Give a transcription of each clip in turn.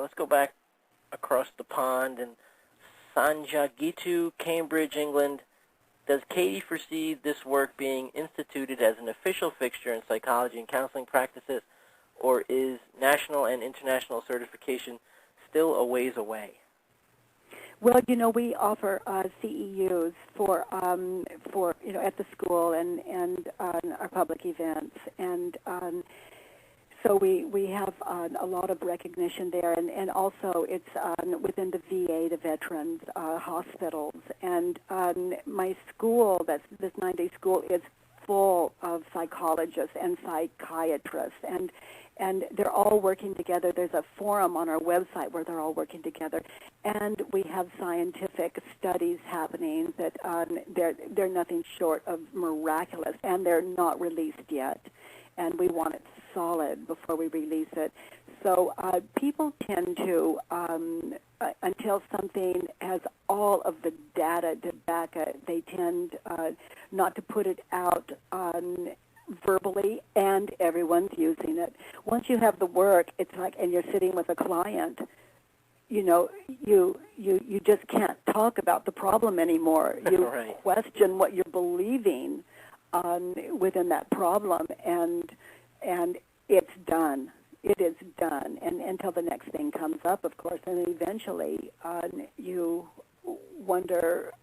let's go back across the pond in Sanjagitu, Cambridge, England. Does Katie foresee this work being instituted as an official fixture in psychology and counseling practices, or is national and international certification still a ways away? Well, we offer CEUs for at the school and our public events, and so we have a lot of recognition there, and also it's within the VA, the Veterans Hospitals, and my school, this 9-day school, is full of psychologists and psychiatrists, and they're all working together. There's a forum on our website where they're all working together, and we have scientific studies happening that they're nothing short of miraculous, and they're not released yet, and we want it solid before we release it. So people tend to, until something has all of the data to back it, they tend not to put it out verbally, and everyone's using it. Once you have the work, it's like, and you're sitting with a client, you just can't talk about the problem anymore. You right. question what you're believing within that problem, and it's done. It is done, and until the next thing comes up, of course, and then eventually you wonder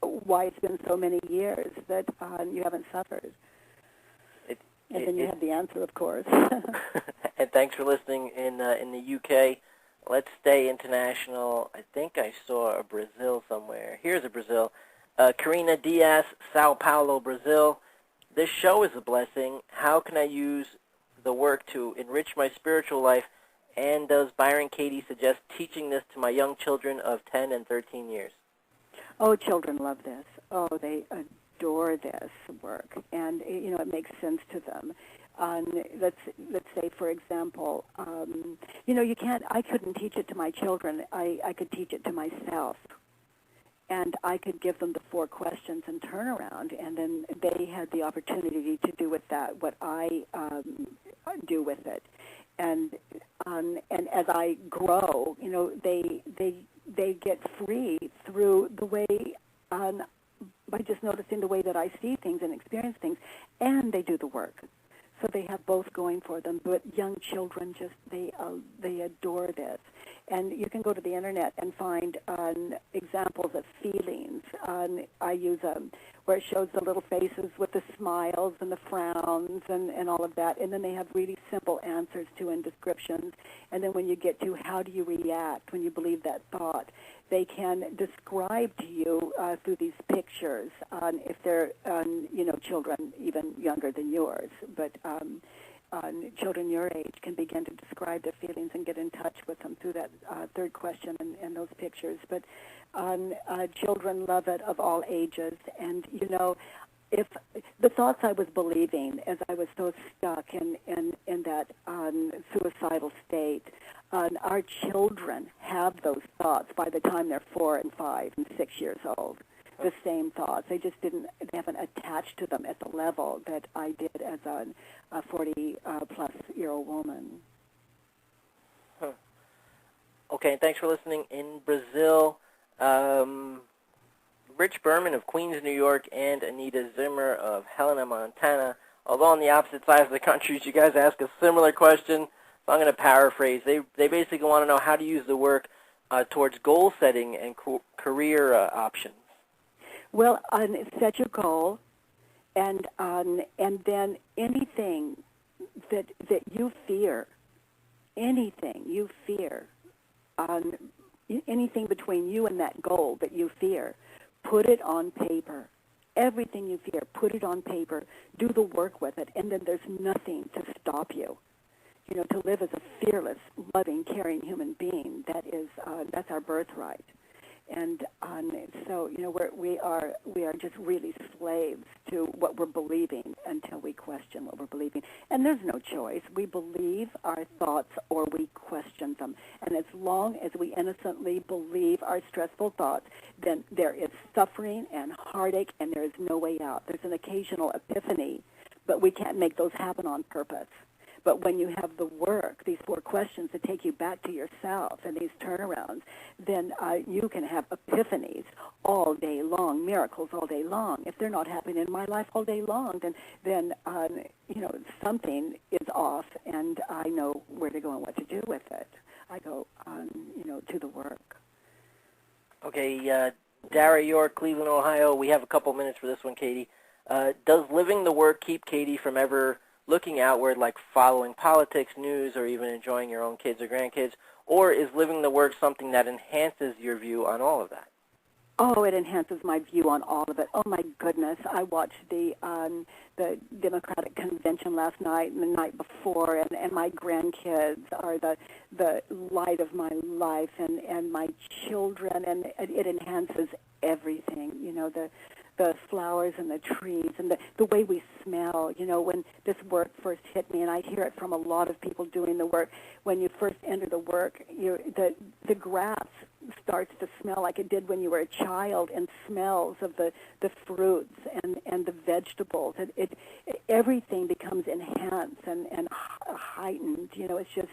why it's been so many years that you haven't suffered. And then you have the answer, of course. And thanks for listening in the UK. Let's stay international. I think I saw a Brazil somewhere. Here's a Brazil. Karina Diaz, Sao Paulo, Brazil. This show is a blessing. How can I use the work to enrich my spiritual life? And does Byron Katie suggest teaching this to my young children of 10 and 13 years? Oh, children love this. Oh, they adore this work, and it makes sense to them. Let's say, for example, you can't. I couldn't teach it to my children. I could teach it to myself, and I could give them the 4 questions and turn around, and then they had the opportunity to do with that what I do with it, and as I grow, they get free through the way. By just noticing the way that I see things and experience things, and they do the work. So they have both going for them. But young children they adore this. And you can go to the internet and find examples of feelings. I use where it shows the little faces with the smiles and the frowns and all of that. And then they have really simple answers to and descriptions. And then when you get to how do you react when you believe that thought, they can describe to you through these pictures if they're, children even younger than yours. But children your age can begin to describe their feelings and get in touch with them through that 3rd question and those pictures. But children love it of all ages. And, if the thoughts I was believing as I was so stuck in that suicidal state, our children have those thoughts by the time they're 4 and 5 and 6 years old. The same thoughts. They haven't attached to them at the level that I did as a 40-plus-year-old woman. Huh. Okay, thanks for listening. In Brazil, Rich Berman of Queens, New York, and Anita Zimmer of Helena, Montana. Although on the opposite sides of the countries, you guys ask a similar question, so I'm going to paraphrase. They basically want to know how to use the work towards goal setting and career options. Well, set your goal, and then anything that you fear, anything between you and that goal that you fear, put it on paper. Everything you fear, put it on paper. Do the work with it, and then there's nothing to stop you. To live as a fearless, loving, caring human being, that's our birthright. And so, we are just really slaves to what we're believing until we question what we're believing. And there's no choice. We believe our thoughts or we question them. And as long as we innocently believe our stressful thoughts, then there is suffering and heartache, and there is no way out. There's an occasional epiphany, but we can't make those happen on purpose. But when you have the work, these 4 questions that take you back to yourself and these turnarounds, then you can have epiphanies all day long, miracles all day long. If they're not happening in my life all day long, then something is off, and I know where to go and what to do with it. I go to the work. Okay, Dara York, Cleveland, Ohio. We have a couple minutes for this one, Katie. Does living the work keep Katie from ever looking outward, like following politics, news, or even enjoying your own kids or grandkids? Or is living the work something that enhances your view on all of that? Oh, it enhances my view on all of it. Oh, my goodness. I watched the Democratic Convention last night and the night before, and my grandkids are the light of my life, and my children, and it enhances everything, the flowers and the trees and the way we smell. When this work first hit me, and I hear it from a lot of people doing the work, when you first enter the work, the grass starts to smell like it did when you were a child, and smells of the fruits and the vegetables. Everything becomes enhanced and heightened. It's just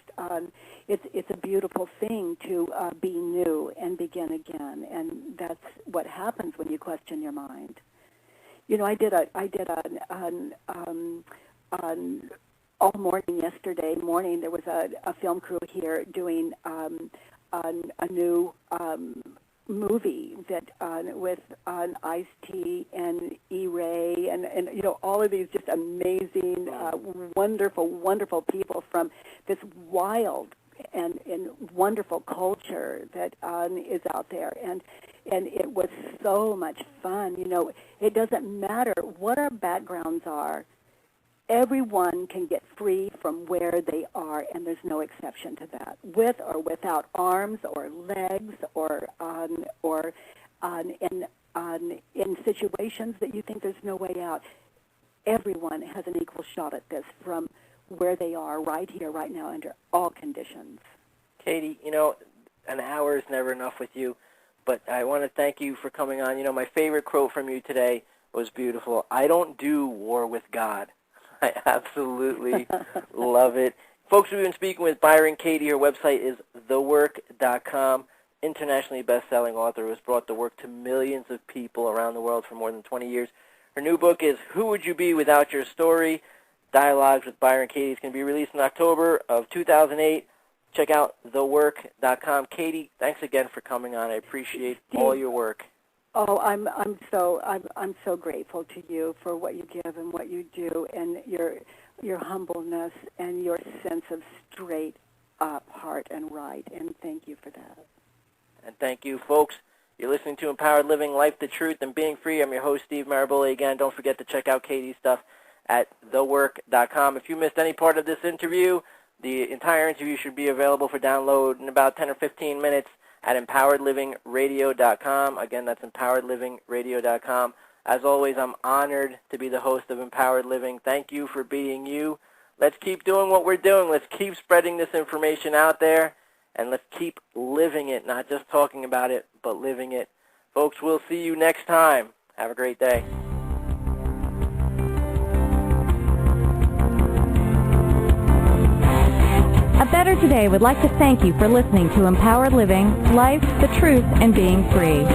it's a beautiful thing to be new and begin again, and that's what happens when you question your mind. I did all morning yesterday morning. There was a film crew here doing a new movie that with Ice-T and E-Ray and all of these just amazing, wonderful people from this wild and wonderful culture that is out there, and it was so much fun. It doesn't matter what our backgrounds are. Everyone can get free from where they are, and there's no exception to that. With or without arms or legs, or in situations that you think there's no way out, everyone has an equal shot at this from where they are right here, right now, under all conditions. Katie, an hour is never enough with you, but I want to thank you for coming on. My favorite quote from you today was beautiful. I don't do war with God. I absolutely love it. Folks, we've been speaking with Byron Katie. Her website is thework.com. Internationally best-selling author who has brought the work to millions of people around the world for more than 20 years. Her new book is Who Would You Be Without Your Story? Dialogues with Byron Katie. It's going to be released in October of 2008. Check out thework.com. Katie, thanks again for coming on. I appreciate all your work. Oh, I'm so grateful to you for what you give and what you do, and your humbleness and your sense of straight up heart and right, and thank you for that. And thank you, folks. You're listening to Empowered Living, Life, the Truth, and Being Free. I'm your host, Steve Maraboli. Again, don't forget to check out Katie's stuff at thework.com. If you missed any part of this interview, the entire interview should be available for download in about 10 or 15 minutes at empoweredlivingradio.com. Again, that's empoweredlivingradio.com. As always, I'm honored to be the host of Empowered Living. Thank you for being you. Let's keep doing what we're doing. Let's keep spreading this information out there, and let's keep living it, not just talking about it, but living it. Folks, we'll see you next time. Have a great day. A Better Today would like to thank you for listening to Empowered Living, Life, the Truth, and Being Free.